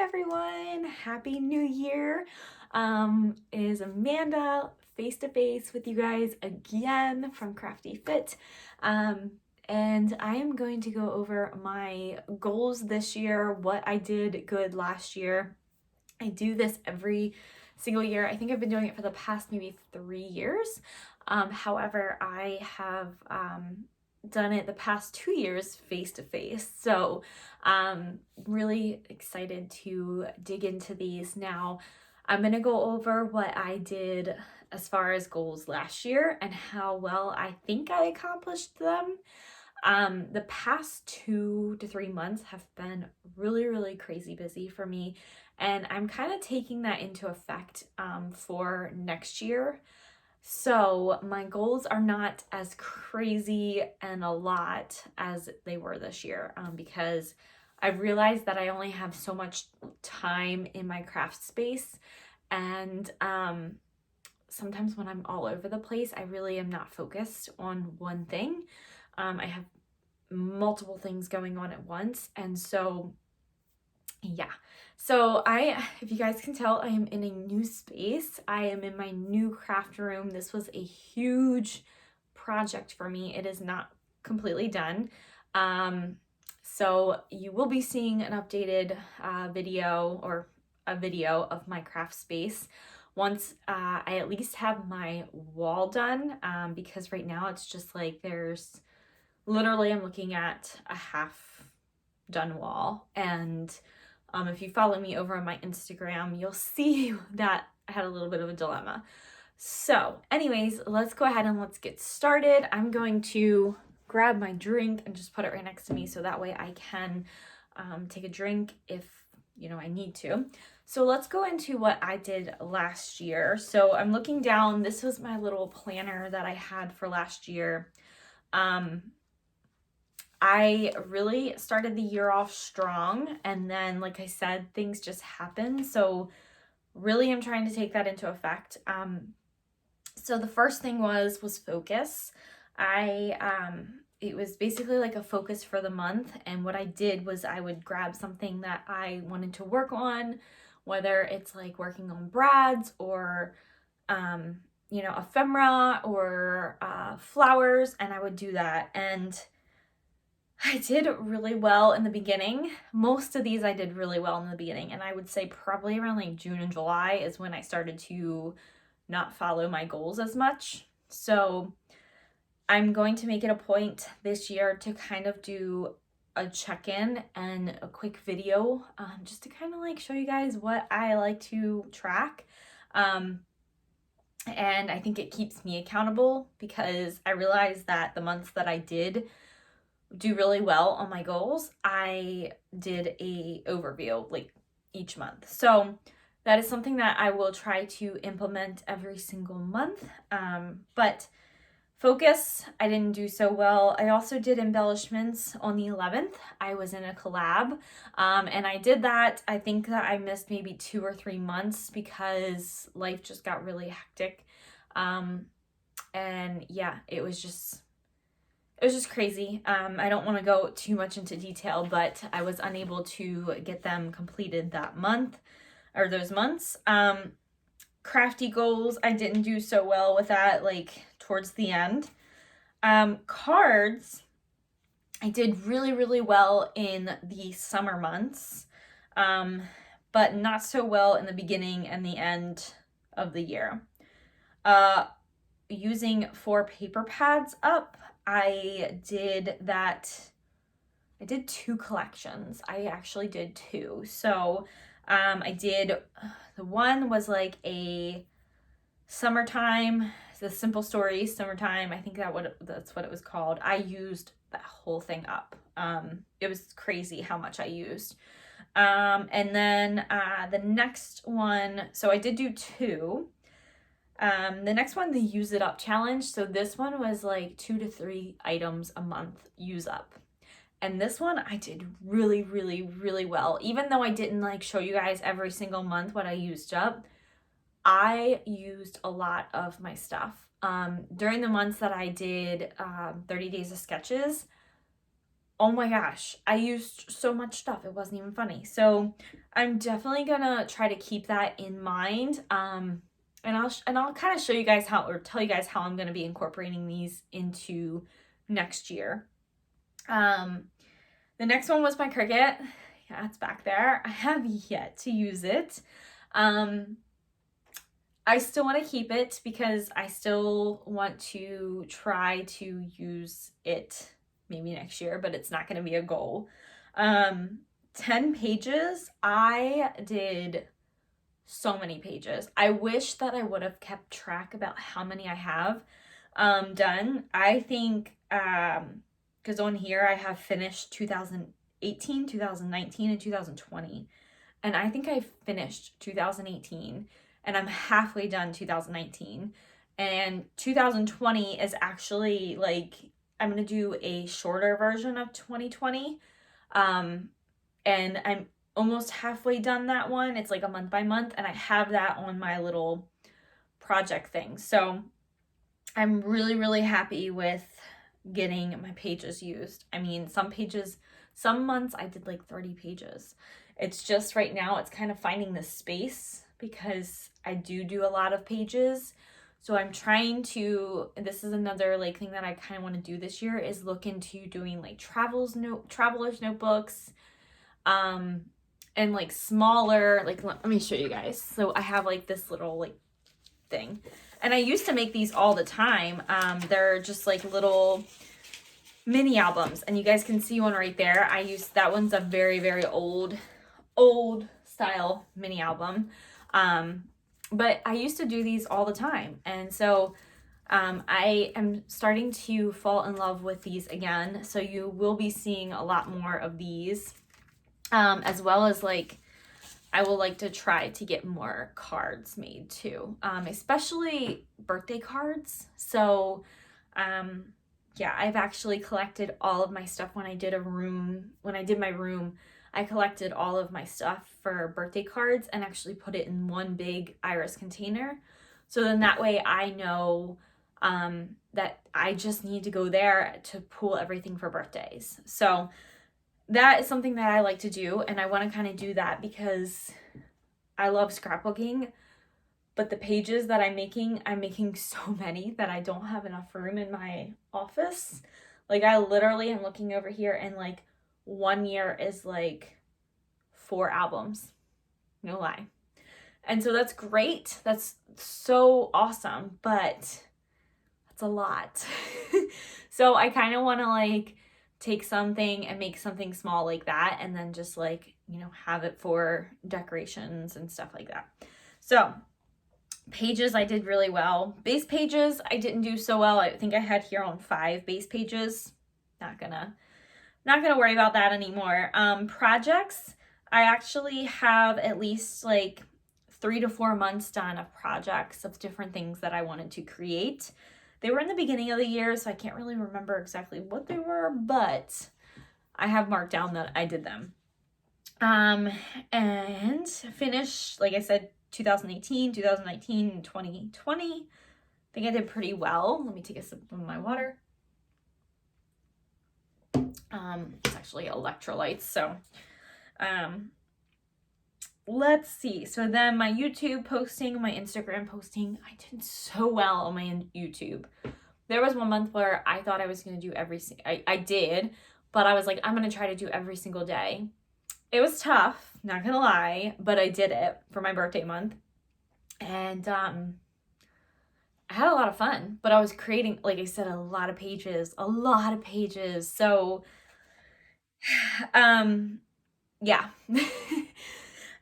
everyone, happy new year. It is Amanda face to face with you guys again from Crafty Fit. And I am going to go over my goals this year, what I did good last year. I do this every single year. I think I've been doing it for the past maybe 3 years. However, I have done it the past 2 years face to face. So really excited to dig into these now. I'm going to go over what I did as far as goals last year and how well I think I accomplished them. The past 2 to 3 months have been really crazy busy for me, and I'm kind of taking that into effect for next year. So my goals are not as crazy and a lot as they were this year because I've realized that I only have so much time in my craft space, and sometimes when I'm all over the place, I really am not focused on one thing. I have multiple things going on at once, and so yeah. So if you guys can tell, I am in a new space. I am in my new craft room. This was a huge project for me. It is not completely done. So you will be seeing an updated video or a video of my craft space once I at least have my wall done, because right now it's just like there's literally I'm looking at a half done wall, and if you follow me over on my Instagram, you'll see that I had a little bit of a dilemma. So anyways, let's go ahead and let's get started. I'm going to grab my drink and just put it right next to me so that way I can take a drink if I need to. So let's go into what I did last year. So I'm looking down. This was my little planner that I had for last year. I really started the year off strong, and then, like I said, things just happened. So really I'm trying to take that into effect. So the first thing was focus. It was basically like a focus for the month, and what I did was I would grab something that I wanted to work on, whether it's like working on brads or ephemera or flowers, and I would do that. And I did really well in the beginning. Most of these I did really well in the beginning, and I would say probably around like June and July is when I started to not follow my goals as much. So I'm going to make it a point this year to kind of do a check-in and a quick video, just to kind of like show you guys what I like to track. And I think it keeps me accountable because I realized that the months that I did do really well on my goals, I did a overview like each month. So that is something that I will try to implement every single month. But focus, I didn't do so well. I also did embellishments on the 11th. I was in a collab, and I did that. I think that I missed maybe 2 or 3 months because life just got really hectic. And yeah, it was just crazy. I don't want to go too much into detail, but I was unable to get them completed that month or those months. Crafty Goals, I didn't do so well with that, like towards the end. Cards, I did really well in the summer months, but not so well in the beginning and the end of the year. Using 4 paper pads up, I did 2 collections. I actually did 2. So I did, the one was like a summertime, the Simple Stories summertime. I think that's what it was called. I used that whole thing up. It was crazy how much I used. And then the next one, so I did do 2. The next one, the Use It Up challenge. So this one was like 2 to 3 items a month use up. And this one I did really well. Even though I didn't like show you guys every single month what I used up, I used a lot of my stuff. During the months that I did 30 days of sketches, oh my gosh, I used so much stuff. It wasn't even funny. So I'm definitely gonna try to keep that in mind. And I'll kind of show you guys how, or tell you guys how I'm gonna be incorporating these into next year. The next one was my Cricut. Yeah, it's back there. I have yet to use it. I still want to keep it because I still want to try to use it maybe next year, but it's not going to be a goal. 10 pages. I did so many pages. I wish that I would have kept track about how many I have done. I think because on here I have finished 2018, 2019, and 2020. And I think I finished 2018 and I'm halfway done 2019. And 2020 is actually like, I'm going to do a shorter version of 2020. And I'm almost halfway done that one. It's like a month by month, and I have that on my little project thing. So I'm really, really happy with getting my pages used. I mean, some months I did like 30 pages. It's just right now it's kind of finding the space because I do a lot of pages. So I'm trying to, and this is another like thing that I kind of want to do this year, is look into doing like travelers notebooks, and like smaller, like let me show you guys. So I have like this little like thing, and I used to make these all the time. They're just like little mini albums, and you guys can see one right there. That one's a very, very old style mini album. But I used to do these all the time. And so I am starting to fall in love with these again. So you will be seeing a lot more of these, as well as like, I will like to try to get more cards made too, especially birthday cards. So, yeah, I've actually collected all of my stuff when I did my room. I collected all of my stuff for birthday cards and actually put it in one big iris container. So then that way I know that I just need to go there to pull everything for birthdays. So that is something that I like to do, and I want to kind of do that because I love scrapbooking, but the pages that I'm making so many that I don't have enough room in my office. Like I literally am looking over here, and like 1 year is like 4 albums. No lie. And so that's great. That's so awesome, but that's a lot. So I kind of want to like take something and make something small like that, and then just like, you know, have it for decorations and stuff like that. So pages, I did really well. Base pages, I didn't do so well. I think I had here on 5 base pages. Not gonna worry about that anymore. Projects, I actually have at least like 3 to 4 months done of projects of different things that I wanted to create. They were in the beginning of the year, so I can't really remember exactly what they were, but I have marked down that I did them. And finished, like I said, 2018, 2019, and 2020. I think I did pretty well. Let me take a sip of my water. It's actually electrolytes, so let's see. So then my YouTube posting, my Instagram posting, I did so well on my YouTube. There was one month where I thought I was going to do I did, but I was like, I'm going to try to do every single day. It was tough, not going to lie, but I did it for my birthday month. And I had a lot of fun, but I was creating, like I said, a lot of pages. So, yeah.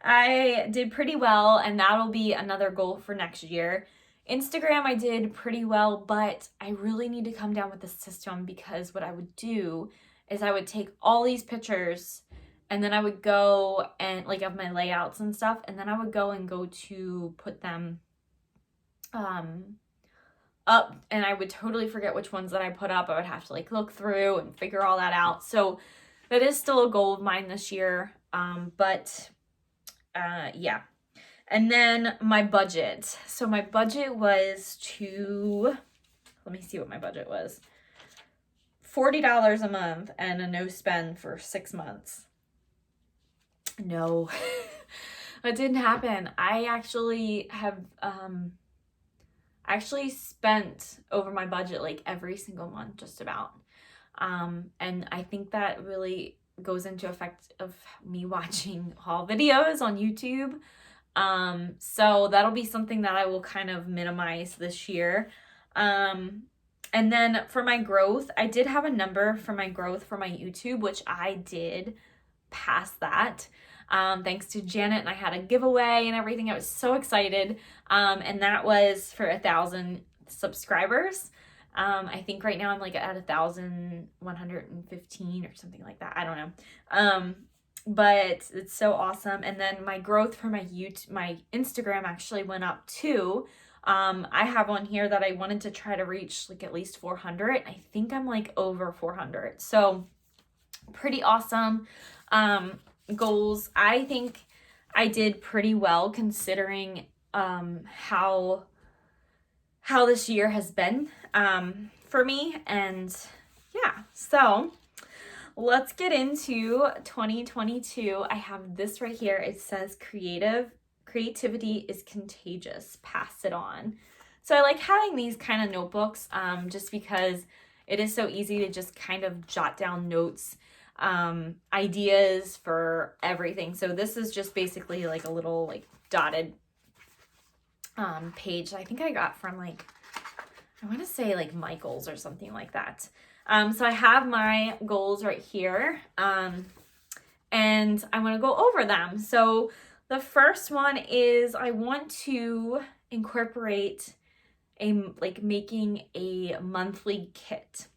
I did pretty well, and that'll be another goal for next year. Instagram, I did pretty well, but I really need to come down with the system, because what I would do is I would take all these pictures, and then I would go and like of my layouts and stuff, and then I would go to put them up, and I would totally forget which ones that I put up. I would have to like look through and figure all that out. So that is still a goal of mine this year. Yeah. And then my budget. So my budget was let me see what my budget was. $40 a month and a no spend for 6 months. No, that didn't happen. I actually have actually spent over my budget like every single month, just about. And I think that really goes into effect of me watching haul videos on YouTube. So that'll be something that I will kind of minimize this year. And then for my growth, I did have a number for my growth for my YouTube, which I did pass that. Thanks to Janet, and I had a giveaway and everything. I was so excited. And that was for 1,000 subscribers. I think right now I'm like at 1,115 or something like that. I don't know. But it's so awesome. And then my growth for my Instagram actually went up too. I have on here that I wanted to try to reach like at least 400. I think I'm like over 400. So pretty awesome. Goals. I think I did pretty well considering how this year has been for me. And yeah, so let's get into 2022. I have this right here. It says creativity is contagious. Pass it on. So I like having these kind of notebooks just because it is so easy to just kind of jot down notes, ideas for everything. So this is just basically like a little like dotted page I think I got from like, I want to say like Michael's or something like that. So I have my goals right here, and I want to go over them. So the first one is I want to incorporate making a monthly kit.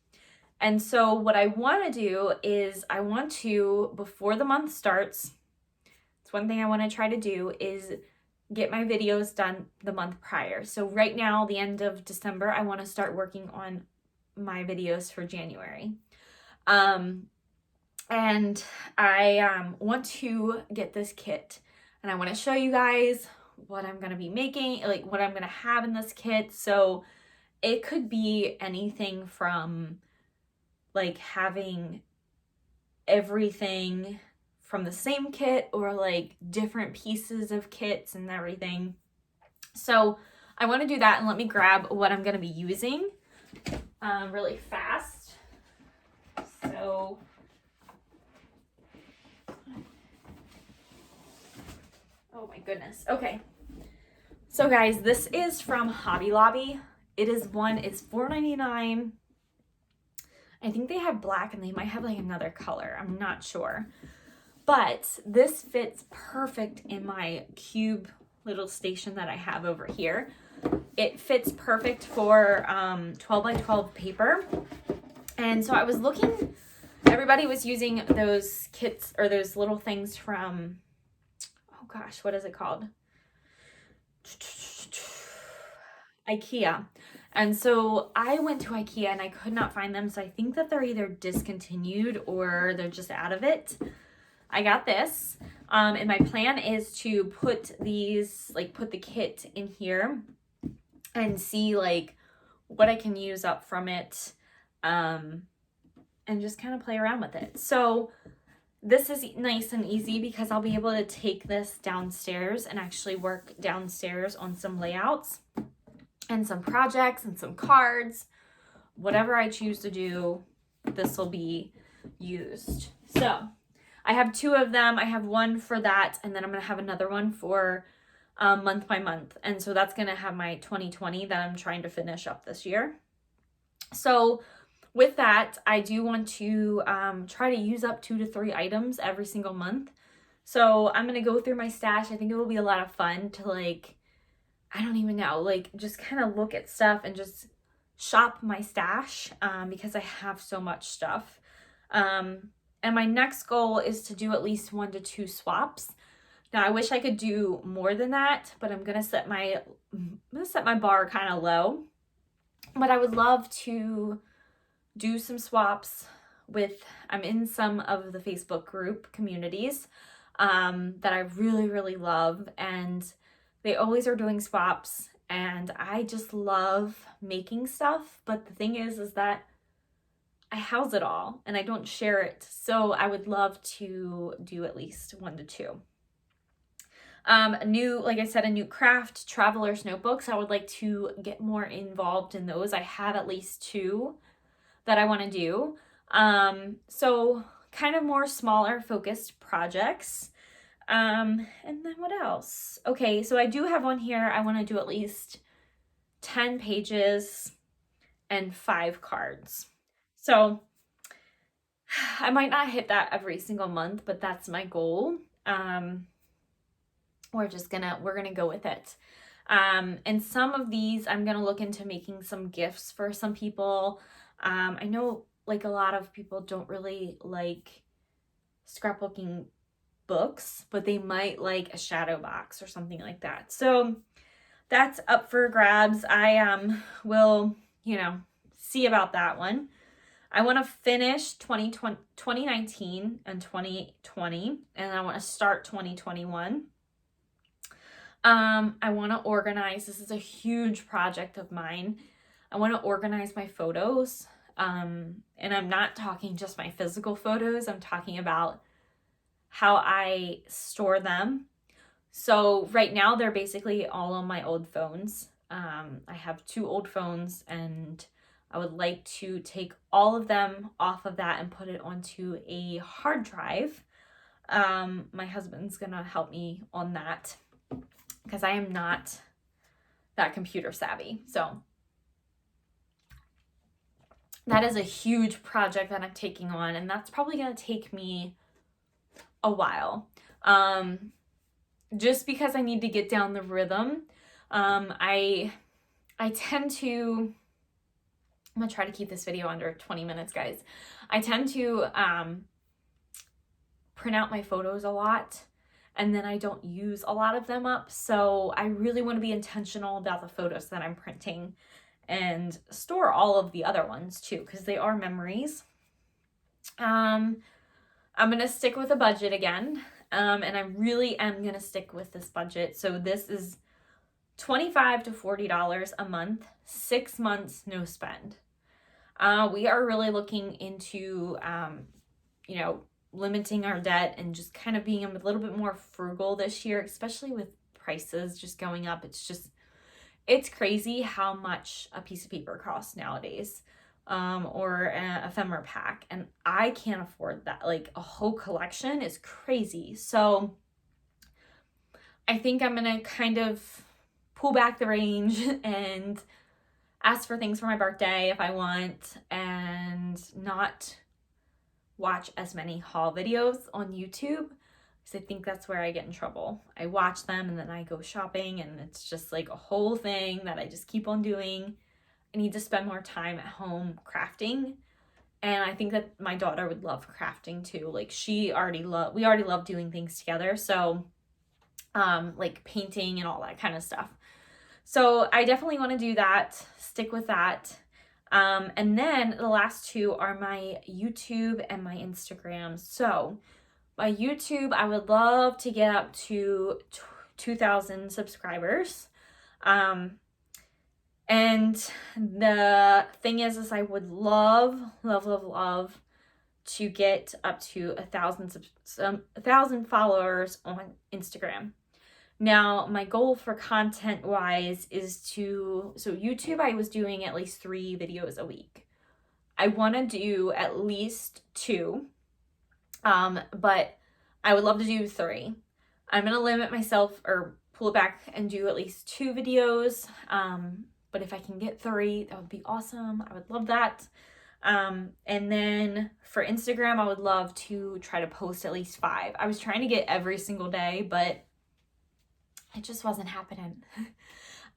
And so what I want to do is I want to, before the month starts, it's one thing I want to try to do is get my videos done the month prior. So right now, the end of December, I want to start working on my videos for January. And I want to get this kit, and I want to show you guys what I'm going to be making, like what I'm going to have in this kit. So it could be anything from like having everything from the same kit or like different pieces of kits and everything. So I want to do that, and let me grab what I'm going to be using really fast. So oh my goodness. Okay. So guys, this is from Hobby Lobby. It's $4.99. I think they have black and they might have like another color. I'm not sure. But this fits perfect in my cube little station that I have over here. It fits perfect for 12 by 12 paper. And so I was looking, everybody was using those kits or those little things from, oh gosh, what is it called? IKEA. And so I went to IKEA and I could not find them. So I think that they're either discontinued or they're just out of it. I got this. And my plan is to put these, like put the kit in here and see like what I can use up from it. And just kind of play around with it. So this is nice and easy because I'll be able to take this downstairs and actually work downstairs on some layouts and some projects and some cards. Whatever I choose to do, this will be used. So I have two of them. I have one for that, and then I'm going to have another one for month by month. And so that's going to have my 2020 that I'm trying to finish up this year. So with that, I do want to try to use up 2 to 3 items every single month. So I'm going to go through my stash. I think it will be a lot of fun to like, I don't even know, like just kind of look at stuff and just shop my stash because I have so much stuff. And my next goal is to do at least 1 to 2 swaps. Now I wish I could do more than that, but I'm gonna set my bar kind of low. But I would love to do some swaps with, I'm in some of the Facebook group communities that I really, really love, and they always are doing swaps, and I just love making stuff. But the thing is that I house it all and I don't share it. So I would love to do at least 1 to 2. Like I said, a new craft, traveler's notebooks. I would like to get more involved in those. I have at least 2 that I want to do. So kind of more smaller focused projects. And then what else? Okay, so I do have one here. I want to do at least 10 pages and 5 cards. So I might not hit that every single month, but that's my goal. We're gonna go with it. And some of these I'm gonna look into making some gifts for some people. I know like a lot of people don't really like scrapbooking books, but they might like a shadow box or something like that. So that's up for grabs. I will, see about that one. I want to finish 2019 and 2020, and I want to start 2021. I want to organize. This is a huge project of mine. I want to organize my photos. And I'm not talking just my physical photos. I'm talking about how I store them. So right now they're basically all on my old phones. I have 2 old phones, and I would like to take all of them off of that and put it onto a hard drive. My husband's gonna help me on that because I am not that computer savvy. So that is a huge project that I'm taking on, and that's probably gonna take me a while. Just because I need to get down the rhythm. I tend to, I'm gonna try to keep this video under 20 minutes, guys. I tend to print out my photos a lot, and then I don't use a lot of them up. So I really want to be intentional about the photos that I'm printing and store all of the other ones too, because they are memories. I'm gonna stick with a budget again. And I really am gonna stick with this budget. So this is $25 to $40 a month, 6 months, no spend. We are really looking into, limiting our debt and just kind of being a little bit more frugal this year, especially with prices just going up. It's crazy how much a piece of paper costs nowadays, or an ephemera pack. And I can't afford that. Like a whole collection is crazy. So I think I'm going to kind of pull back the range and ask for things for my birthday if I want, and not watch as many haul videos on YouTube, because I think that's where I get in trouble. I watch them and then I go shopping, and it's just like a whole thing that I just keep on doing. I need to spend more time at home crafting, and I think that my daughter would love crafting too. Like we already love doing things together. So like painting and all that kind of stuff. So I definitely want to do that, stick with that. And then the last 2 are my YouTube and my Instagram. So my YouTube, I would love to get up to 2,000 subscribers. And the thing is I would love to get up to 1,000 followers on Instagram. Now, my goal for content wise is so YouTube, I was doing at least 3 videos a week. I want to do at least 2, but I would love to do 3. I'm going to limit myself or pull it back and do at least 2 videos. But if I can get 3, that would be awesome. I would love that. And then for Instagram, I would love to try to post at least 5. I was trying to get every single day, but it just wasn't happening.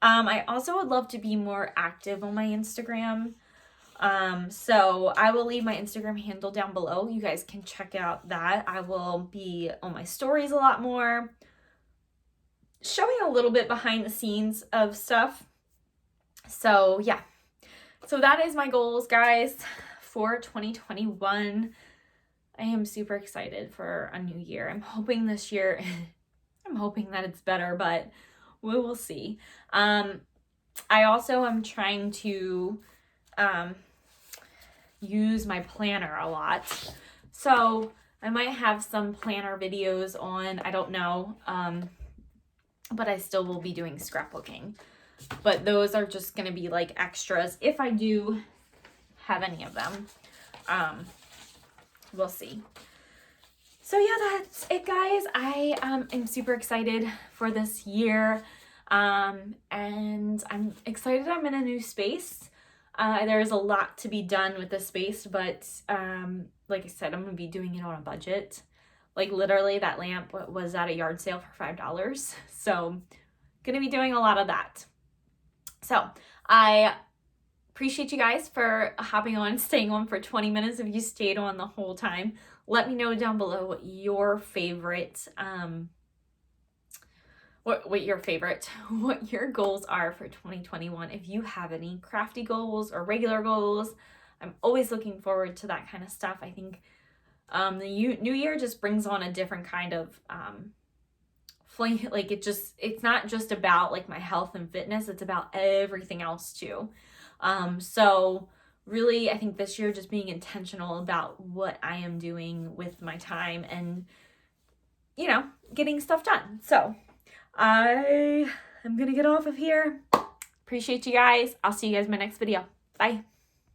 I also would love to be more active on my Instagram. So I will leave my Instagram handle down below. You guys can check out that. I will be on my stories a lot more, showing a little bit behind the scenes of stuff. So yeah, so that is my goals, guys, for 2021. I am super excited for a new year. I'm hoping this year, I'm hoping that it's better, but we will see. I also am trying to use my planner a lot. So I might have some planner videos on, I don't know, but I still will be doing scrapbooking. But those are just going to be like extras if I do have any of them. We'll see. So yeah, that's it, guys. I am super excited for this year. And I'm excited I'm in a new space. There's a lot to be done with this space, but like I said, I'm going to be doing it on a budget. Like literally that lamp was at a yard sale for $5. So going to be doing a lot of that. So I appreciate you guys for hopping on and staying on for 20 minutes if you stayed on the whole time. Let me know down below what your favorite, what your goals are for 2021. If you have any crafty goals or regular goals, I'm always looking forward to that kind of stuff. I think the new year just brings on a different kind of flame. Like it's not just about like my health and fitness, it's about everything else too. So really, I think this year just being intentional about what I am doing with my time and, you know, getting stuff done. So I am going to get off of here. Appreciate you guys. I'll see you guys in my next video. Bye.